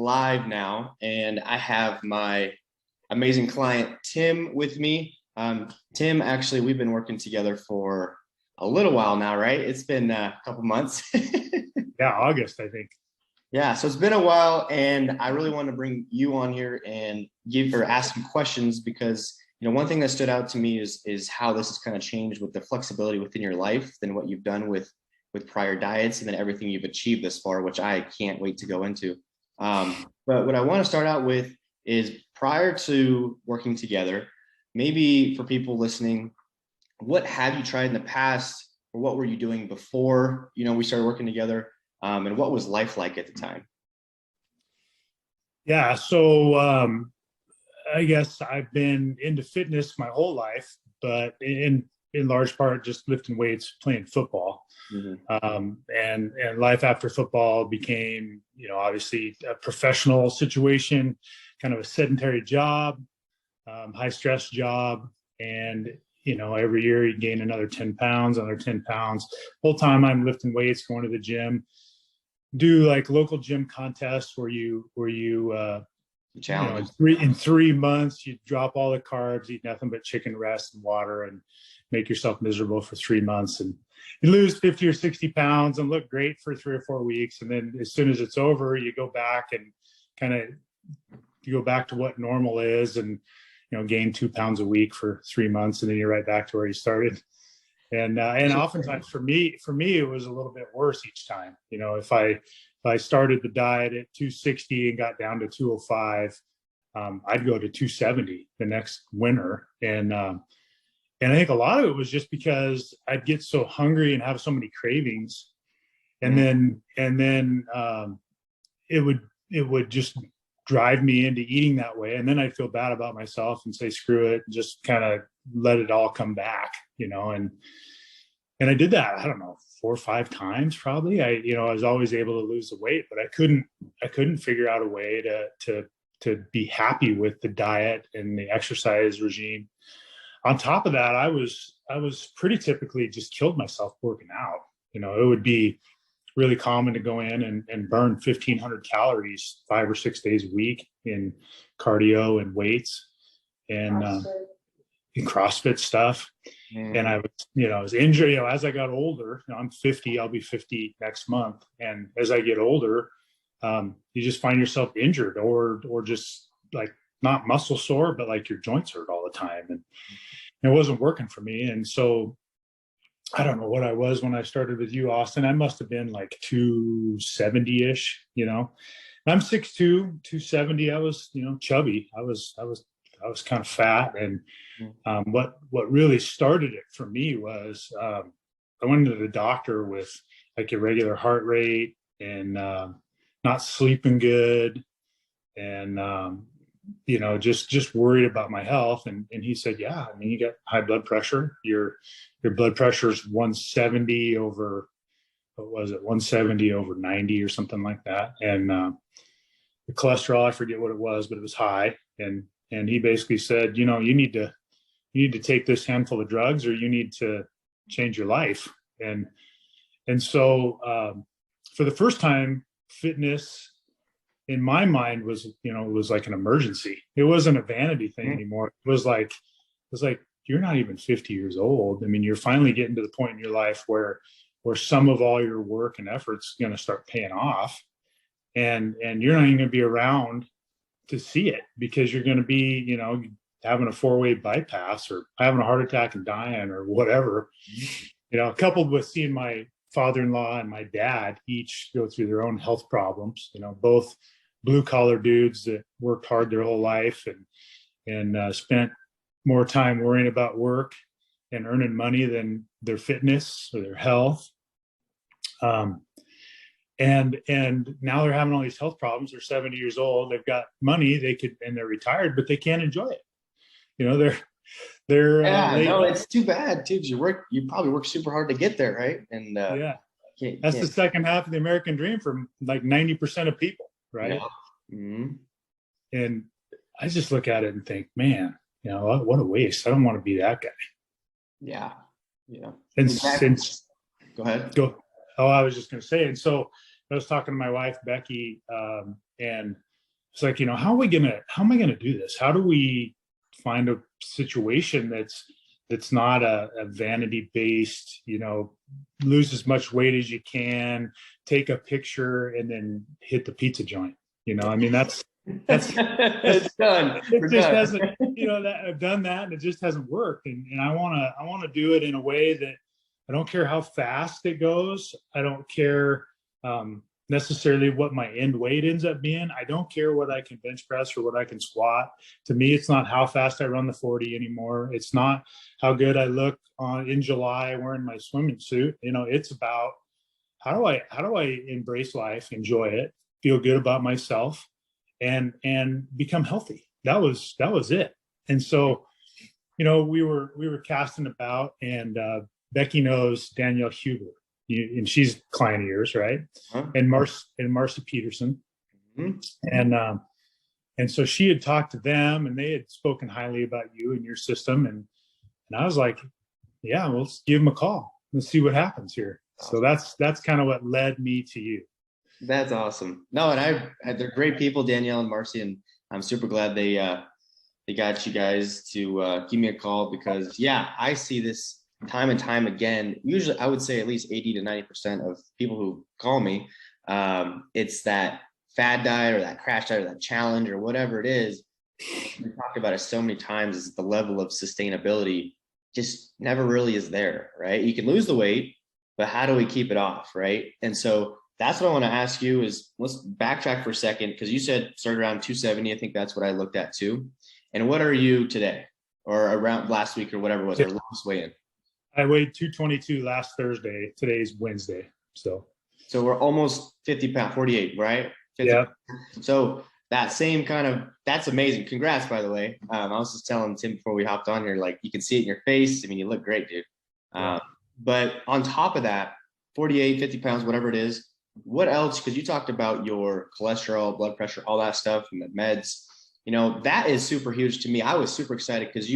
live now, and I have my amazing client Tim with me. Tim, actually, we've been working together for a little while now, right? It's been a couple months. Yeah, August, I think. Yeah, so it's been a while, and I really want to bring you on here and give or ask some questions because one thing that stood out to me is how this has kind of changed with the flexibility within your life than what you've done with prior diets and then everything you've achieved this far, which I can't wait to go into. But what I want to start out with is prior to working together, maybe for people listening, what have you tried in the past, or what were you doing before we started working together? And what was life like at the time? Yeah, so I guess I've been into fitness my whole life, but in large part just lifting weights, playing football. And life after football became, obviously a professional situation, kind of a sedentary job, high stress job. And, every year you gain another 10 pounds, another 10 pounds. Whole time I'm lifting weights, going to the gym, do like local gym contests where you in 3 months you drop all the carbs, eat nothing but chicken breast and water, and make yourself miserable for 3 months, and you lose 50 or 60 pounds and look great for 3 or 4 weeks, and then as soon as it's over you go back and you go back to what normal is, and gain 2 pounds a week for 3 months, and then you're right back to where you started. And oftentimes for me it was a little bit worse each time. If I started the diet at 260 and got down to 205, I'd go to 270 the next winter. And I think a lot of it was just because I'd get so hungry and have so many cravings, and then it would just drive me into eating that way, and then I'd feel bad about myself and say screw it and just kind of let it all come back, and I did that, I don't know, 4 or 5 times probably. I was always able to lose the weight, but I couldn't figure out a way to be happy with the diet and the exercise regime. On top of that, I was pretty typically just killed myself working out. It would be really common to go in and burn 1,500 calories 5 or 6 days a week in cardio and weights and in CrossFit stuff. And I was injured, as I got older. I'm 50, I'll be 50 next month. And as I get older, you just find yourself injured or just like not muscle sore, but like your joints hurt all the time. And it wasn't working for me. And so I don't know what I was when I started with you, Austin. I must have been like 270-ish, I'm 6'2", 270. I was, chubby. I was kind of fat. And what really started it for me was I went to the doctor with like irregular heart rate and not sleeping good, and just worried about my health. And he said, yeah, I mean, you got high blood pressure. Your blood pressure is 170 over, what was it, 170 over 90 or something like that. And the cholesterol, I forget what it was, but it was high. And he basically said, you need to take this handful of drugs, or you need to change your life. And so for the first time, fitness in my mind was, it was like an emergency. It wasn't a vanity thing anymore. It was like, you're not even 50 years old. I mean, you're finally getting to the point in your life where some of all your work and effort's going to start paying off, and you're not even going to be around to see it because you're going to be, having a 4-way bypass or having a heart attack and dying or whatever, coupled with seeing my father-in-law and my dad each go through their own health problems, both blue collar dudes that worked hard their whole life and spent more time worrying about work and earning money than their fitness or their health. And now they're having all these health problems. They're 70 years old. They've got money. And they're retired, but they can't enjoy it. They're it's too bad too. You probably work super hard to get there, right? And that's the second half of the American dream for like 90% of people, right? Yeah. Mm-hmm. And I just look at it and think, man, what a waste. I don't want to be that guy. Yeah. And since go ahead. I was just going to say, and so I was talking to my wife Becky, and it's like, how am I gonna do this? How do we find a situation that's not a vanity based, lose as much weight as you can, take a picture, and then hit the pizza joint. I mean, that's it's done. It just hasn't, that I've done that and it just hasn't worked. And I want to do it in a way that I don't care how fast it goes. I don't care necessarily what my end weight ends up being. I don't care what I can bench press or what I can squat. To me, it's not how fast I run the 40 anymore. It's not how good I look in July wearing my swimming suit. It's about how do I embrace life, enjoy it, feel good about myself, and become healthy. That was it. And so, we were casting about, and Becky knows Danielle Huber, and she's a client of yours, right? Huh? And Marcy Peterson. Mm-hmm. And so she had talked to them, and they had spoken highly about you and your system. And I was like, yeah, well, let's give them a call. Let's see what happens here. Awesome. So that's kind of what led me to you. That's awesome. No, and they're great people, Danielle and Marcy, and I'm super glad they got you guys to give me a call, because I see this time and time again. Usually I would say at least 80 to 90% of people who call me, it's that fad diet or that crash diet or that challenge or whatever it is. We talked about it so many times, is the level of sustainability just never really is there, right? You can lose the weight, but how do we keep it off, right? And so that's what I want to ask you is, let's backtrack for a second, because you said started around 270. I think that's what I looked at too. And what are you today, or around last week or whatever was our last weigh-in? I weighed 222 last Thursday. Today's Wednesday. So we're almost 50 pounds, 48, right? 50. Yeah. So that's amazing. Congrats, by the way. I was just telling Tim before we hopped on here, like, you can see it in your face. I mean, you look great, dude. Yeah. But on top of that, 48, 50 pounds, whatever it is, what else? Because you talked about your cholesterol, blood pressure, all that stuff, and the meds. That is super huge to me. I was super excited because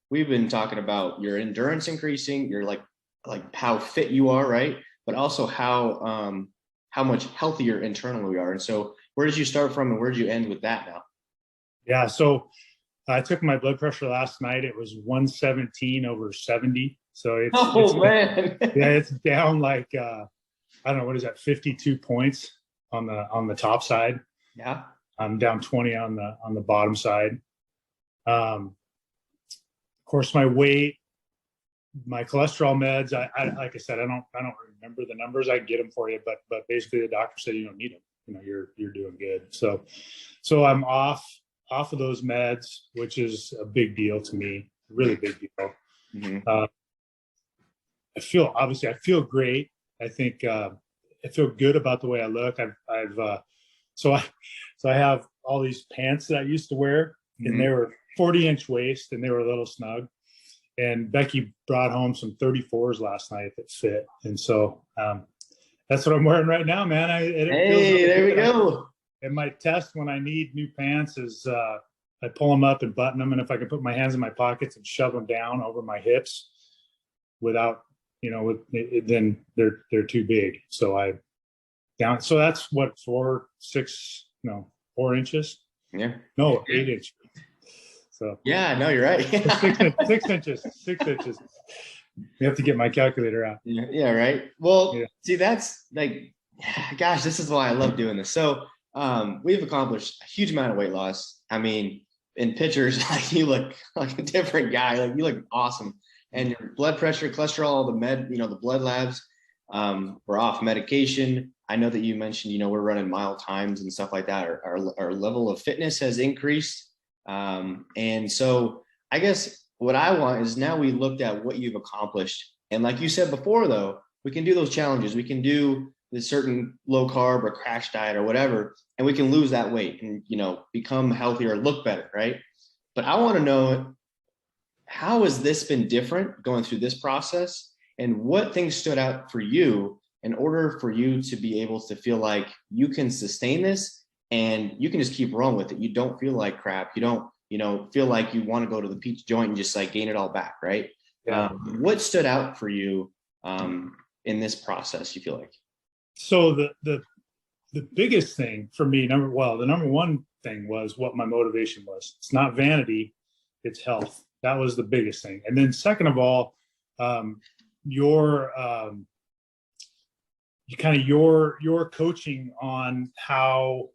we've been talking about your endurance increasing, your like how fit you are, right? But also how much healthier internally we are. And so where did you start from, and where did you end with that now? Yeah. So I took my blood pressure last night. It was 117/70. So it's man. It's down like, I don't know, what is that, 52 points on the top side. Yeah. I'm down 20 on the bottom side. Of course, my weight, my cholesterol meds, I like I said, I don't remember the numbers. I can get them for you, but basically the doctor said you don't need them. You're doing good. So I'm off of those meds, which is a big deal to me, really big deal. Mm-hmm. I feel great. I think I feel good about the way I look. So I have all these pants that I used to wear, and they were 40-inch waist, and they were a little snug. And Becky brought home some 34s last night that fit, and so that's what I'm wearing right now, man. There we go. And my test when I need new pants is I pull them up and button them, and if I can put my hands in my pockets and shove them down over my hips without, then they're too big. So so that's what 4 inches. Yeah. No, 8 inches. So yeah, no, you're right. 6 inches. 6 inches. You have to get my calculator out. Yeah, right. Well, See, that's like, gosh, this is why I love doing this. So we've accomplished a huge amount of weight loss. I mean, in pictures, like, you look like a different guy. Like, you look awesome. And your blood pressure, cholesterol, the blood labs, we're off medication. I know that you mentioned, we're running mile times and stuff like that. Our level of fitness has increased. And so I guess what I want is, now we looked at what you've accomplished. And like you said before, though, we can do those challenges. We can do the certain low carb or crash diet or whatever, and we can lose that weight and, become healthier, look better. Right. But I want to know, how has this been different going through this process, and what things stood out for you in order for you to be able to feel like you can sustain this and you can just keep rolling with it? You don't feel like crap. You don't, feel like you want to go to the pizza joint and just like gain it all back. Right. Yeah. What stood out for you in this process, you feel like? So the the biggest thing for me, the number one thing was what my motivation was. It's not vanity, it's health. That was the biggest thing. And then second of all, your your coaching on how,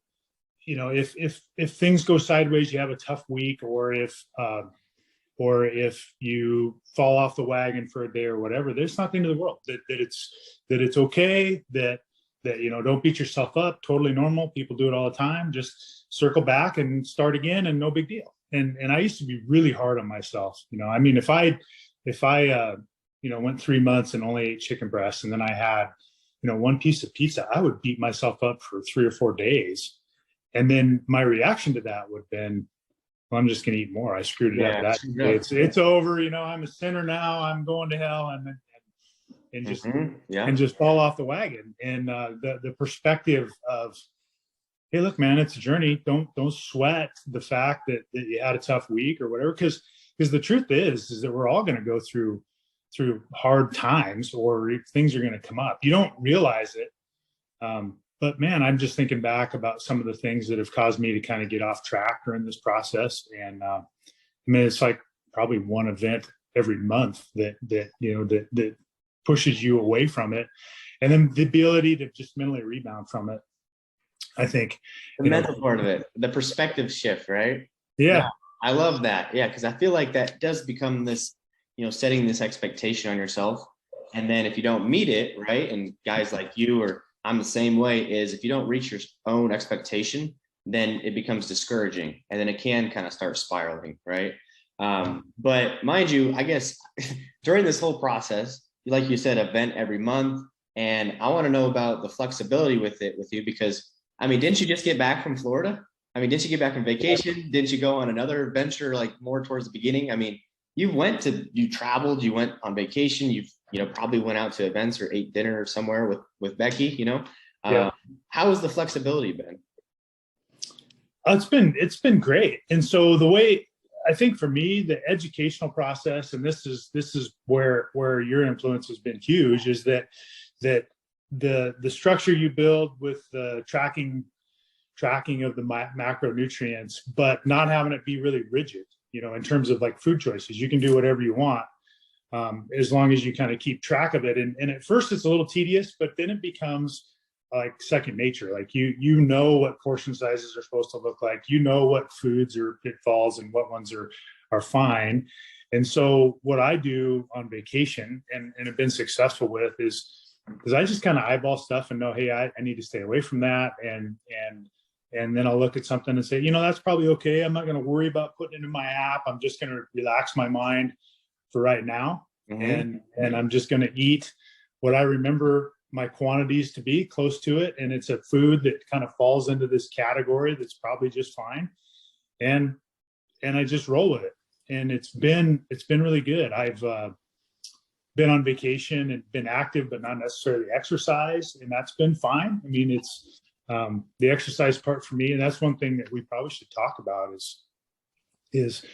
if things go sideways, you have a tough week, or if you fall off the wagon for a day or whatever, there's nothing to the world. That it's okay. That don't beat yourself up. Totally normal. People do it all the time. Just circle back and start again, and no big deal. And I used to be really hard on myself. I mean, if I went 3 months and only ate chicken breasts, and then I had one piece of pizza, I would beat myself up for 3 or 4 days. And then my reaction to that would have been, well, I'm just going to eat more. I screwed it up that day. It's over. I'm a sinner now. I'm going to hell. And just fall off the wagon. And the perspective of, hey, look, man, it's a journey. Don't sweat the fact that you had a tough week or whatever, because the truth is that we're all going to go through hard times, or things are going to come up. You don't realize it. But man, I'm just thinking back about some of the things that have caused me to kind of get off track during this process. And I mean, it's like probably one event every month that pushes you away from it. And then the ability to just mentally rebound from it, I think. The mental part of it, the perspective shift, right? Yeah. I love that. Yeah. Because I feel like that does become this, setting this expectation on yourself. And then if you don't meet it, right, and guys like you, or I'm the same way, is if you don't reach your own expectation, then it becomes discouraging, and then it can kind of start spiraling, right? But mind you, I guess during this whole process, like you said, event every month, and I want to know about the flexibility with you, because I mean, didn't you just get back from Florida? I mean, didn't you get back from vacation? Didn't you go on another adventure, like more towards the beginning? I mean, you traveled, you went on vacation, you've probably went out to events or ate dinner somewhere with Becky, Yeah. How has the flexibility been? It's been great. And so the way, I think for me, the educational process, and this is where your influence has been huge, is that the structure you build with the tracking of the macronutrients, but not having it be really rigid, in terms of like food choices. You can do whatever you want, as long as you kind of keep track of it. And at first it's a little tedious, but then it becomes like second nature. Like you know what portion sizes are supposed to look like, what foods are pitfalls and what ones are fine. And so what I do on vacation and have been successful with is I just kind of eyeball stuff and know, hey, I need to stay away from that. And then I'll look at something and say, that's probably okay. I'm not going to worry about putting it in my app. I'm just going to relax my mind for right now. Mm-hmm. And I'm just going to eat what I remember my quantities to be, close to it. And it's a food that kind of falls into this category that's probably just fine. And I just roll with it. And it's been really good. I've been on vacation and been active, but not necessarily exercise. And that's been fine. I mean, it's the exercise part for me. And that's one thing that we probably should talk about is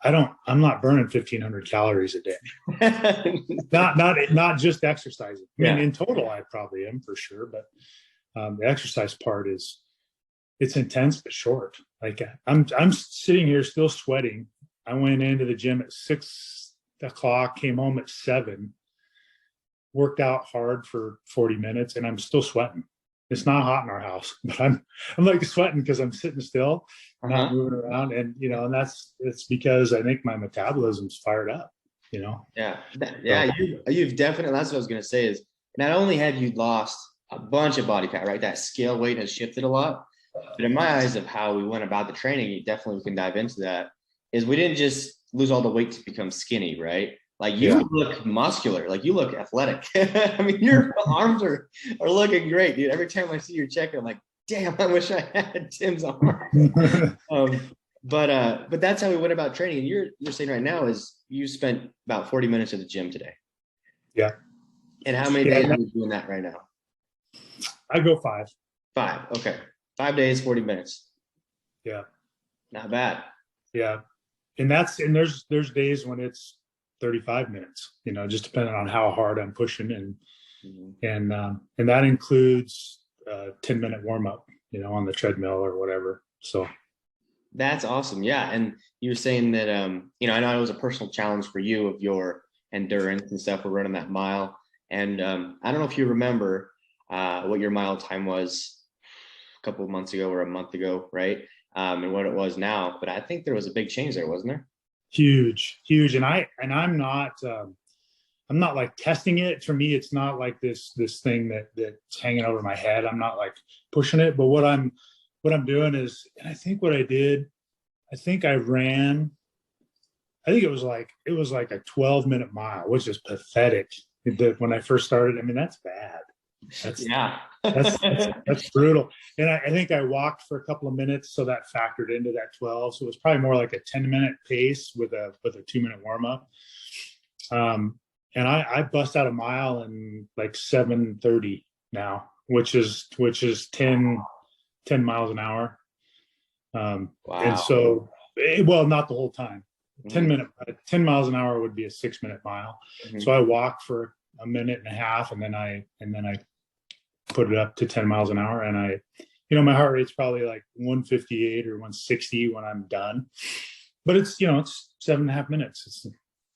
I'm not burning 1,500 calories a day. not just exercising. I mean, in total, I probably am for sure. But the exercise part it's intense but short. Like I'm sitting here still sweating. I went into the gym at 6 o'clock, came home at 7, worked out hard for 40 minutes, and I'm still sweating. It's not hot in our house, but I'm like sweating because I'm sitting still, not moving around. And, it's because I think my metabolism's fired up, Yeah. You've definitely, that's what I was going to say, is not only have you lost a bunch of body fat, right? That scale weight has shifted a lot, but in my eyes of how we went about the training, we can dive into that, is we didn't just lose all the weight to become skinny, right? Like you look muscular, like you look athletic. I mean, your arms are looking great, dude. Every time I see your check, I'm like, damn, I wish I had Tim's arms. But that's how we went about training. And you're saying right now is you spent about 40 minutes at the gym today. Yeah. And how many days are you doing that right now? I go 5. 5. Okay. 5 days, 40 minutes. Yeah. Not bad. Yeah. And there's days when it's 35 minutes, just depending on how hard I'm pushing. And that includes 10-minute warm up, on the treadmill or whatever. So That's awesome. Yeah. And you were saying that, I know it was a personal challenge for you of your endurance and stuff. We're running that mile. And I don't know if you remember what your mile time was a couple of months ago or a month ago, right? And what it was now. But I think there was a big change there, wasn't there? huge. And I'm not like testing it. For me, it's not like this thing that's hanging over my head. I'm not like pushing it. But what I'm doing is, and I think what I did, I think I ran, I think it was like a 12-minute mile, which is pathetic. When I first started, I mean, that's bad. Yeah. That's brutal. And I think I walked for a couple of minutes, so that factored into that 12. So it was probably more like a 10-minute pace with a 2-minute warm up. And I bust out a mile in like 7:30 now, which is 10 miles an hour. Wow. And so, well, not the whole time. Mhm. 10 miles an hour would be a 6-minute mile. Mhm. So I walk for a minute and a half, and then I put it up to 10 miles an hour. And my heart rate's probably like 158 or 160 when I'm done. But it's 7.5 minutes. It's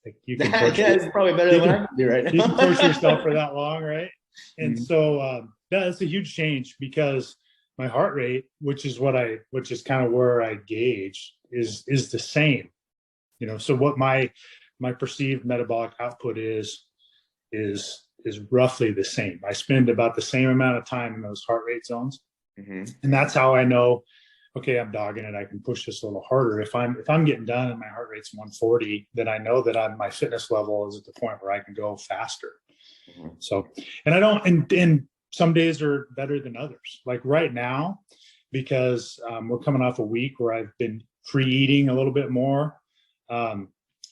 like you can push Yeah, it's probably better than what I can do right now. you can push yourself for that long, right? And Mhm. so that's a huge change, because my heart rate, which is kind of where I gauge, is the same. So what my perceived metabolic output is roughly the same. I spend about the same amount of time in those heart rate zones, Mhm. and that's how I know, okay, I'm dogging it. I can push this a little harder. If I'm getting done and my heart rate's 140, then I know that my fitness level is at the point where I can go faster. Mhm. So, and I don't, and some days are better than others. Like right now, because we're coming off a week where I've been free eating a little bit more.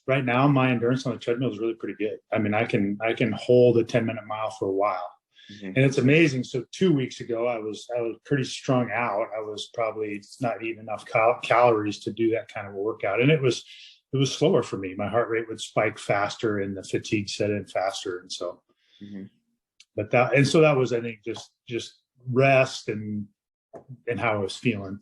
Right now, my endurance on the treadmill is really pretty good. I mean, I can hold a 10-minute mile for a while, Mhm. and it's amazing. So 2 weeks ago, I was pretty strung out. I was probably not eating enough calories to do that kind of a workout, and it was slower for me. My heart rate would spike faster, and the fatigue set in faster, and so. Mhm. So that was, I think, just rest and how I was feeling.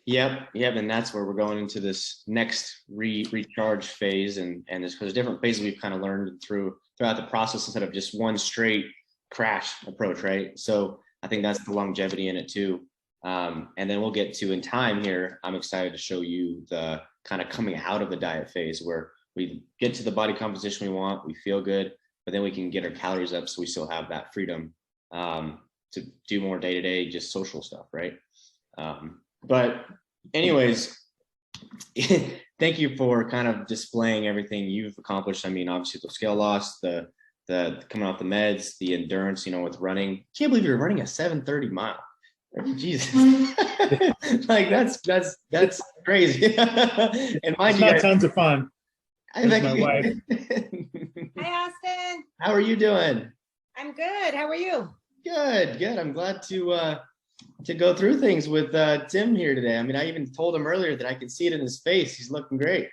Yep, and that's where we're going into this next recharge phase, and there's different phases we've kind of learned throughout the process instead of just one straight crash approach, right? So I think that's the longevity in it too. And then we'll get to, in time here, I'm excited to show you the kind of coming out of the diet phase where we get to the body composition we want, we feel good, but then we can get our calories up so we still have that freedom to do more day-to-day just social stuff, right? But anyways, thank you for kind of displaying everything you've accomplished. I mean, obviously the scale loss, the coming off the meds, the endurance, with running. Can't believe you're running a 7:30 mile. Jesus. Like that's crazy. And mind It's you not guys, tons of fun. I There's my wife. Hi, Austin. How are you doing? I'm good. How are you? Good. I'm glad to go through things with Tim here today. I mean, I even told him earlier that I could see it in his face. He's looking great.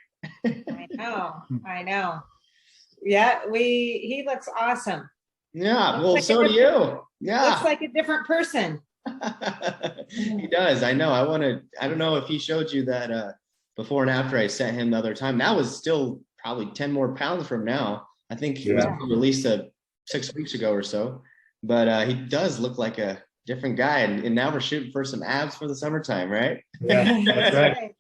I know. Yeah, he looks awesome. Yeah, well, so do you. Yeah. Looks like a different person. He does. I know. I don't know if he showed you that before and after I sent him the other time. That was still probably 10 more pounds from now. I think he was released 6 weeks ago or so. But he does look like a different guy. And now we're shooting for some abs for the summertime, right? Yeah, that's right.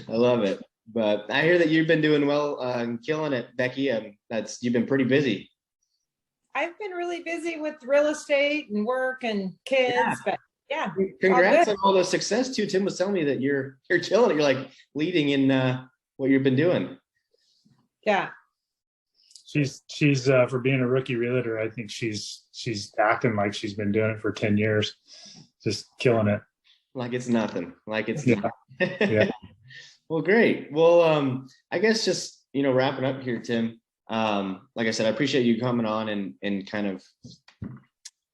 I love it. But I hear that you've been doing well and killing it, Becky. You've been pretty busy. I've been really busy with real estate and work and kids, but yeah. Congrats on all the success too. Tim was telling me that you're killing it. You're like leading in what you've been doing. Yeah. She's for being a rookie realtor, I think she's acting like she's been doing it for 10 years, just killing it. Like it's nothing. Yeah. Well, great. Well, I guess just, wrapping up here, Tim, like I said, I appreciate you coming on and kind of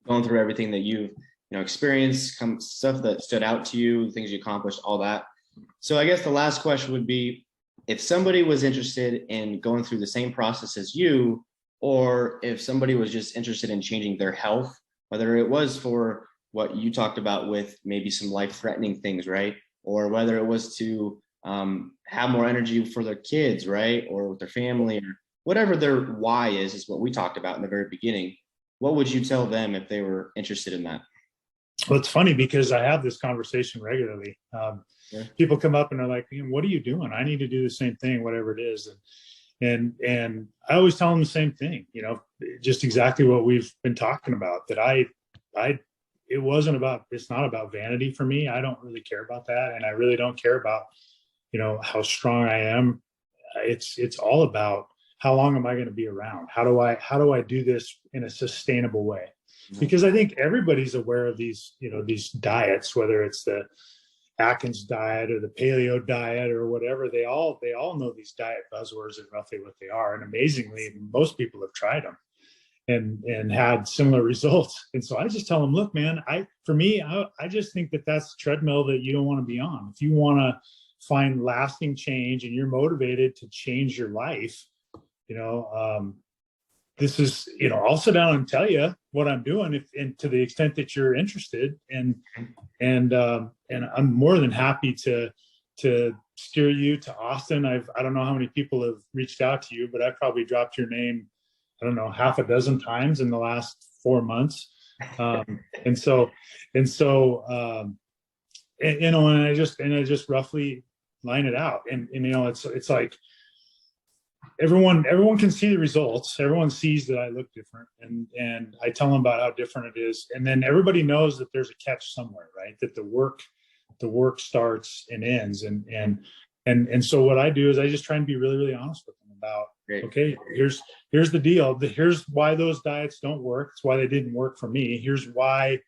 going through everything that you've, experienced, stuff that stood out to you, things you accomplished, all that. So I guess the last question would be, if somebody was interested in going through the same process as you, or if somebody was just interested in changing their health, whether it was for, what you talked about with maybe some life-threatening things, right? Or whether it was to have more energy for their kids, right? Or with their family, or whatever their why is what we talked about in the very beginning. What would you tell them if they were interested in that? Well, it's funny because I have this conversation regularly. Yeah. People come up and are like, "What are you doing? I need to do the same thing, whatever it is." And I always tell them the same thing, just exactly what we've been talking about. That it's not about vanity for me. I don't really care about that, and I really don't care about, how strong I am. It's all about how long am I going to be around? How do I do this in a sustainable way? Because I think everybody's aware of these, these diets, whether it's the Atkins diet or the paleo diet or whatever. They all know these diet buzzwords and roughly what they are. And amazingly, most people have tried them and had similar results. And so I just tell them, look, man, I just think that that's the treadmill that you don't want to be on. If you want to find lasting change and you're motivated to change your life, this is, I'll sit down and tell you what I'm doing and to the extent that you're interested, and I'm more than happy to steer you to Austin. I don't know how many people have reached out to you, but I've probably dropped your name, I don't know, half a dozen times in the last 4 months. And I just roughly line it out. And it's like, everyone can see the results. Everyone sees that I look different, and I tell them about how different it is. And then everybody knows that there's a catch somewhere, right? That the work starts and ends. And so what I do is I just try and be really, really honest with them about, Great. Okay, here's the deal. Here's why those diets don't work. It's why they didn't work for me. Here's why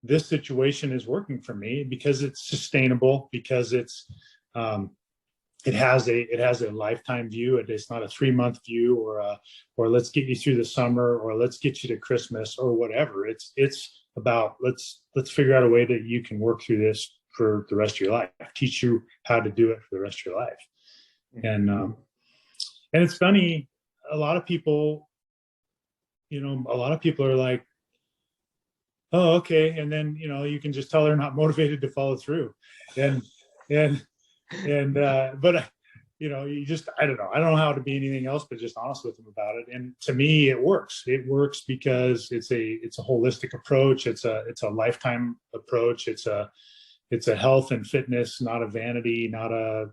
this situation is working for me, because it's sustainable, because it has a lifetime view. It's not a 3-month view or let's get you through the summer or let's get you to Christmas or whatever. It's about let's figure out a way that you can work through this for the rest of your life. Teach you how to do it for the rest of your life. And it's funny. A lot of people are like, oh, okay, and then you can just tell they're not motivated to follow through, but I don't know how to be anything else but just honest with them about it. And to me, it works because it's a holistic approach. It's a lifetime approach. It's a health and fitness, not a vanity, not a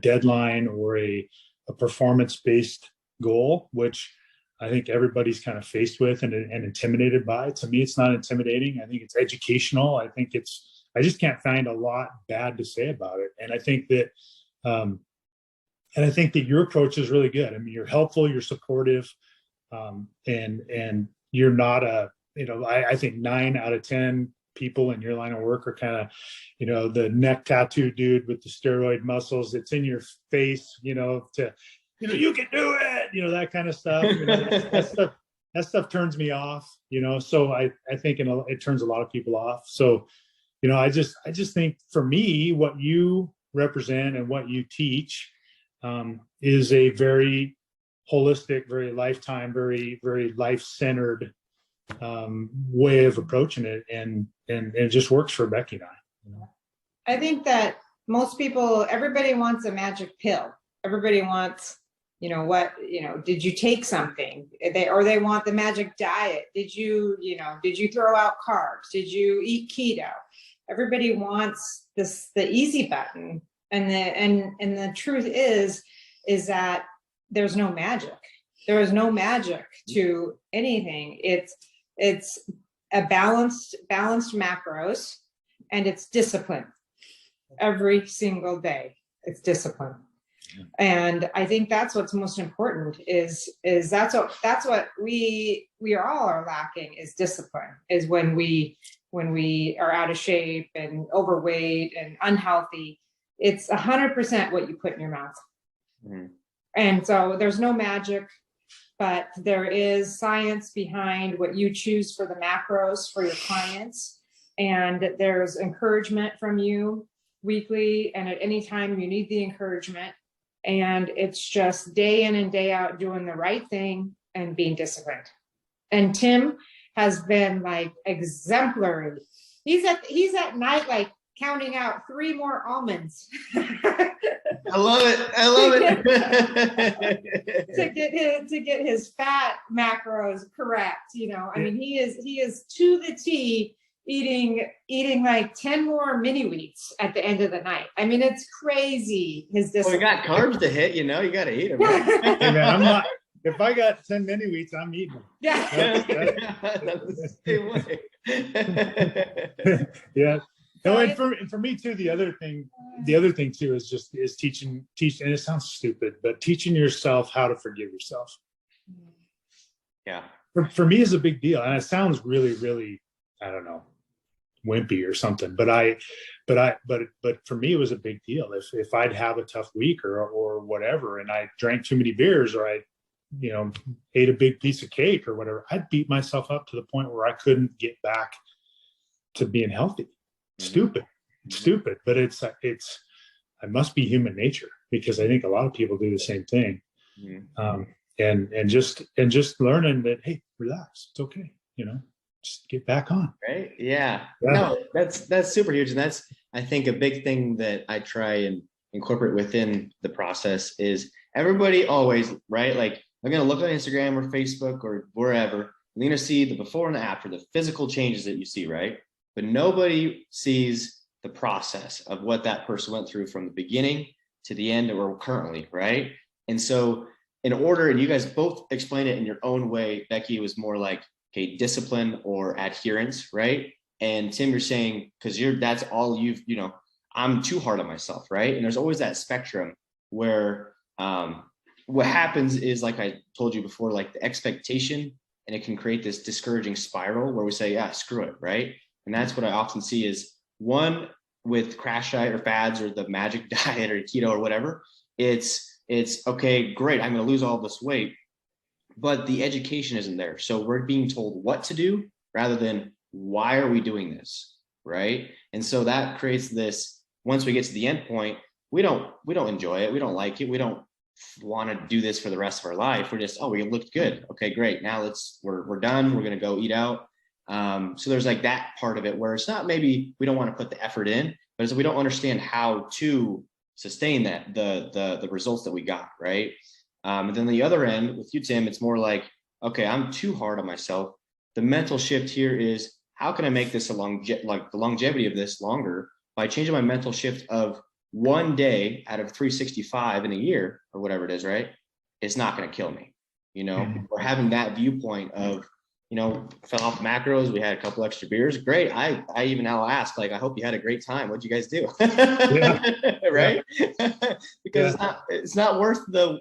deadline or a performance-based goal, which I think everybody's kind of faced with and intimidated by. To me, it's not intimidating. I think it's educational. I just can't find a lot bad to say about it. And I think that your approach is really good. I mean, you're helpful, you're supportive, and you're not I think 9 out of 10 people in your line of work are kind of, the neck tattoo dude with the steroid muscles. It's in your face, you can do it, that kind of stuff. That stuff turns me off, so I think it turns a lot of people off. So, I just think for me, what you represent and what you teach is a very holistic, very lifetime, very, very life-centered way of approaching it. And it just works for Becky and I. I think that everybody wants a magic pill. Everybody wants, did you take something? They want the magic diet. Did you throw out carbs? Did you eat keto? Everybody wants the easy button. And the truth is that there's no magic. There is no magic to anything. It's a balanced macros, and it's discipline. Every single day, it's discipline. And I think that's what's most important is that's what we all are lacking is discipline, is when we are out of shape and overweight and unhealthy. It's 100% what you put in your mouth. Mm-hmm. And so there's no magic, but there is science behind what you choose for the macros for your clients. And there's encouragement from you weekly and at any time you need the encouragement. And it's just day in and day out doing the right thing and being disciplined. And Tim has been like exemplary. He's at night like counting out 3 more almonds. I love it. I love it. to get his fat macros correct. I mean, he is to the T eating like 10 more mini wheats at the end of the night. I mean, it's crazy. His discipline. Well, we got carbs to hit, you got to eat them. Hey man, I'm not. If I got 10 mini wheats, I'm eating them. Yeah. That's the same way. Yeah. No, and for me too, the other thing too is teaching, and it sounds stupid, but teaching yourself how to forgive yourself. Yeah. For me is a big deal. And it sounds really, really, I don't know, wimpy or something, but for me, it was a big deal. If I'd have a tough week or whatever, and I drank too many beers, or I, ate a big piece of cake or whatever, I'd beat myself up to the point where I couldn't get back to being healthy. Stupid, but it's I must be human nature, because I think a lot of people do the same thing. And just learning that, hey, relax, it's okay, just get back on. Right. Yeah. No, that's super huge. And that's, I think, a big thing that I try and incorporate within the process is everybody always, right? Like, I'm going to look on Instagram or Facebook or wherever, and they're going to see the before and after, the physical changes that you see, right? But nobody sees the process of what that person went through from the beginning to the end or currently, right? And so in order, and you guys both explain it in your own way, Becky was more like, okay, discipline or adherence, right? And Tim, you're saying, because that's all I'm too hard on myself, right? And there's always that spectrum where what happens is, like I told you before, like the expectation, and it can create this discouraging spiral where we say, yeah, screw it, right? And that's what I often see is, one, with crash diet or fads or the magic diet or keto or whatever, it's okay, great, I'm going to lose all this weight, but the education isn't there. So we're being told what to do rather than why are we doing this, right? And so that creates this, once we get to the end point, we don't enjoy it, we don't like it, we don't want to do this for the rest of our life. We're just, we looked good, okay, great, now we're done, we're going to go eat out. So there's like that part of it where it's not, maybe we don't want to put the effort in, but it's we don't understand how to sustain that, the results that we got, right? And then the other end with you, Tim, it's more like, okay, I'm too hard on myself. The mental shift here is, how can I make this the longevity of this longer by changing my mental shift of one day out of 365 in a year or whatever it is, right? It's not going to kill me, or having that viewpoint of, fell off macros. We had a couple extra beers. Great. I even now ask, like, I hope you had a great time. What'd you guys do? Right? Because it's not worth the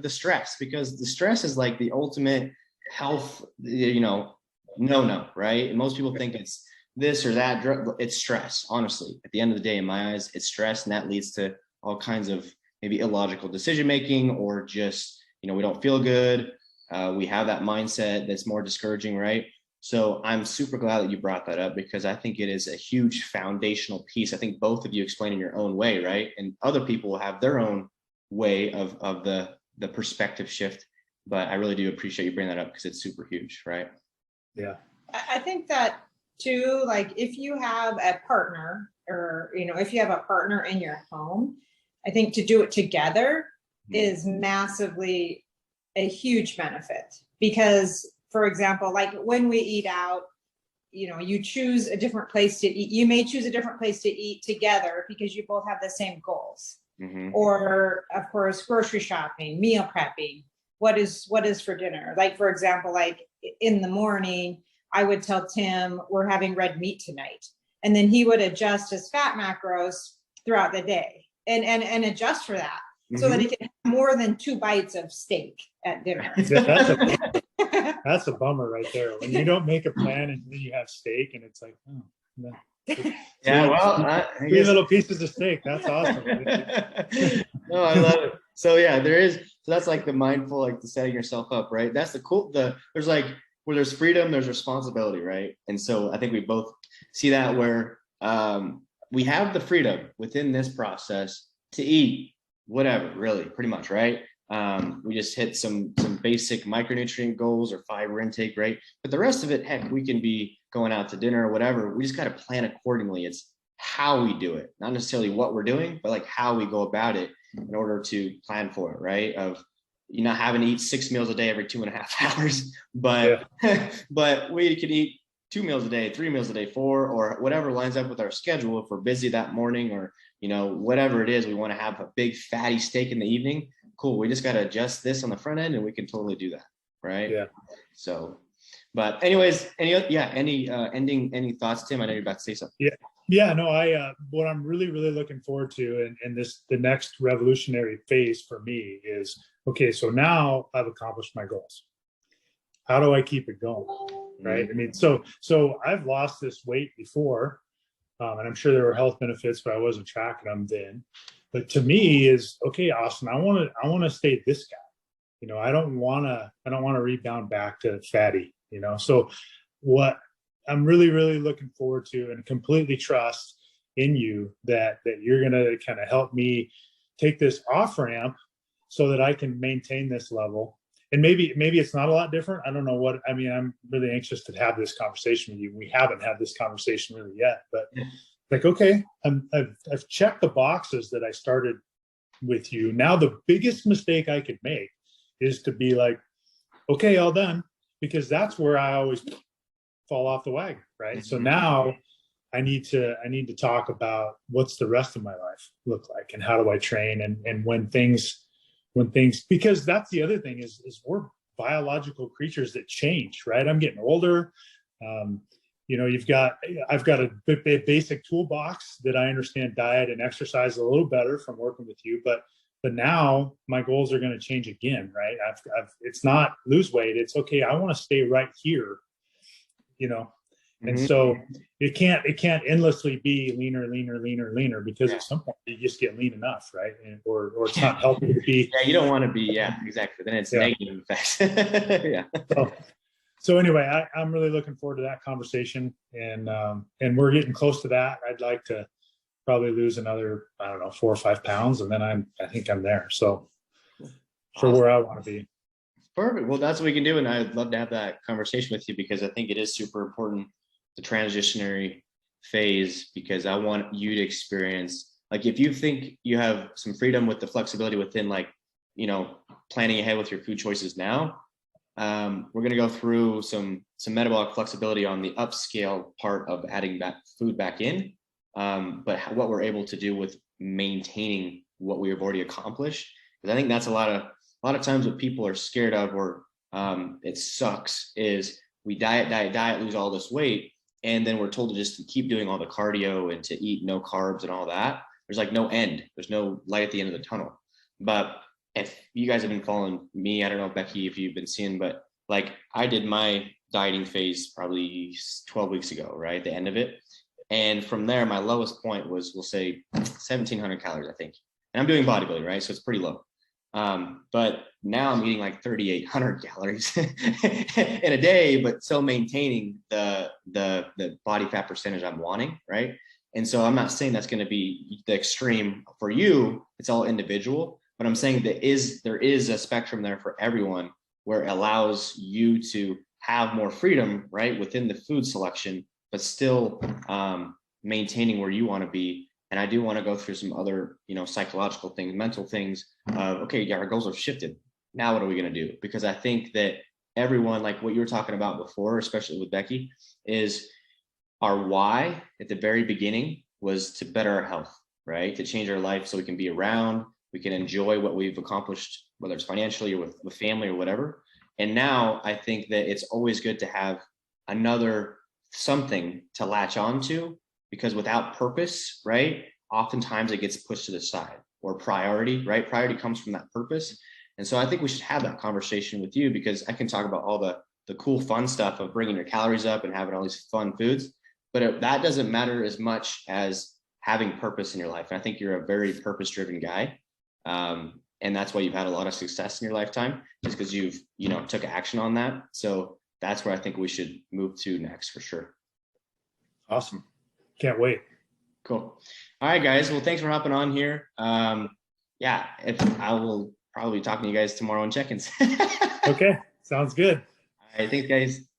stress, because the stress is like the ultimate health, no, right? And most people think it's this or that drug. It's stress. Honestly, at the end of the day, in my eyes, it's stress. And that leads to all kinds of maybe illogical decision-making, or just, we don't feel good. We have that mindset that's more discouraging, right? So I'm super glad that you brought that up, because I think it is a huge foundational piece. I think both of you explain in your own way, right? And other people will have their own way of the perspective shift. But I really do appreciate you bringing that up, because it's super huge, right? Yeah. I think that too, like if you have a partner, or, if you have a partner in your home, I think to do it together is massively a huge benefit. Because, for example, like when we eat out, you choose a different place to eat. You may choose a different place to eat together because you both have the same goals. Or, of course, grocery shopping, meal prepping. What is for dinner? Like, for example, like in the morning, I would tell Tim, we're having red meat tonight. And then he would adjust his fat macros throughout the day and adjust for that. So that he can have more than 2 bites of steak at dinner. That's a bummer right there. When you don't make a plan and then you have steak, and it's like, oh, no. Yeah, well, 3 little pieces of steak. That's awesome. No, I love it. So yeah, so that's like the mindful, like the setting yourself up, right? That's the cool. There's like, where there's freedom, there's responsibility, right? And so I think we both see that, where we have the freedom within this process to eat whatever, really, pretty much, right? We just hit some basic micronutrient goals or fiber intake, right? But the rest of it, heck, we can be going out to dinner or whatever. We just got to plan accordingly. It's how we do it, not necessarily what we're doing, but like how we go about it in order to plan for it, right? Of you not having to eat 6 meals a day every 2.5 hours, but but we could eat 2 meals a day, 3 meals a day, 4, or whatever lines up with our schedule. If we're busy that morning, or whatever it is, we want to have a big fatty steak in the evening. Cool. We just got to adjust this on the front end, and we can totally do that, right? Yeah. So, but anyways, any thoughts, Tim? I know you're about to say something. Yeah, no, what I'm really, really looking forward to, and the next revolutionary phase for me is, okay, so now I've accomplished my goals. How do I keep it going? Right. I mean, so I've lost this weight before, and I'm sure there were health benefits, but I wasn't tracking them then. But to me is, okay, Austin, I want to stay this guy. I don't want to rebound back to fatty, so what I'm really, really looking forward to, and completely trust in you that you're going to kind of help me take this off ramp so that I can maintain this level. And maybe it's not a lot different. I don't know what, I mean, I'm really anxious to have this conversation with you. We haven't had this conversation really yet, but like, okay, I've checked the boxes that I started with you. Now the biggest mistake I could make is to be like, okay, all done, because that's where I always fall off the wagon, right? So now I need to talk about what's the rest of my life look like, and how do I train, and when things, because that's the other thing is we're biological creatures that change, right? I'm getting older. I've got a basic toolbox that I understand diet and exercise a little better from working with you, but now my goals are going to change again, right? It's not lose weight. It's okay. I want to stay right here, and so it can't endlessly be leaner, because at some point you just get lean enough, right? Or it's not healthy to be. Yeah, you don't want to be. Yeah, exactly. Then it's negative effects. Yeah. So anyway, I'm really looking forward to that conversation, and we're getting close to that. I'd like to probably lose another, 4 or 5 pounds, and then I think I'm there. So for where I want to be. Perfect. Well, that's what we can do. And I'd love to have that conversation with you, because I think it is super important, the transitionary phase, because I want you to experience, like, if you think you have some freedom with the flexibility within, like, planning ahead with your food choices now, we're going to go through some metabolic flexibility on the upscale part of adding that food back in. But what we're able to do with maintaining what we have already accomplished, because I think that's a lot of times what people are scared of, or it sucks, is we diet, lose all this weight, and then we're told to just keep doing all the cardio and to eat no carbs and all that. There's like no end. There's no light at the end of the tunnel. But if you guys have been following me, I don't know, Becky, if you've been seeing, but like I did my dieting phase probably 12 weeks ago, right? The end of it. And from there, my lowest point was, we'll say 1,700 calories, I think. And I'm doing bodybuilding, right? So it's pretty low. But now I'm eating like 3,800 calories in a day, but still maintaining the body fat percentage I'm wanting, right? And so I'm not saying that's going to be the extreme for you. It's all individual, but I'm saying there is a spectrum there for everyone, where it allows you to have more freedom, right, within the food selection, but still maintaining where you want to be. And I do want to go through some other, psychological things, mental things of, okay, yeah, our goals have shifted. Now what are we going to do? Because I think that everyone, like what you were talking about before, especially with Becky, is our why at the very beginning was to better our health, right? To change our life so we can be around, we can enjoy what we've accomplished, whether it's financially or with family or whatever. And now I think that it's always good to have another something to latch onto, because without purpose, right, oftentimes it gets pushed to the side, or priority, right? Priority comes from that purpose. And so I think we should have that conversation with you, because I can talk about all the cool, fun stuff of bringing your calories up and having all these fun foods, but that doesn't matter as much as having purpose in your life. And I think you're a very purpose-driven guy. And that's why you've had a lot of success in your lifetime, just because you've, took action on that. So that's where I think we should move to next, for sure. Awesome. Can't wait. Cool. All right, guys. Well, thanks for hopping on here. If I will probably be talking to you guys tomorrow on check-ins. Okay, sounds good. All right, thanks, guys.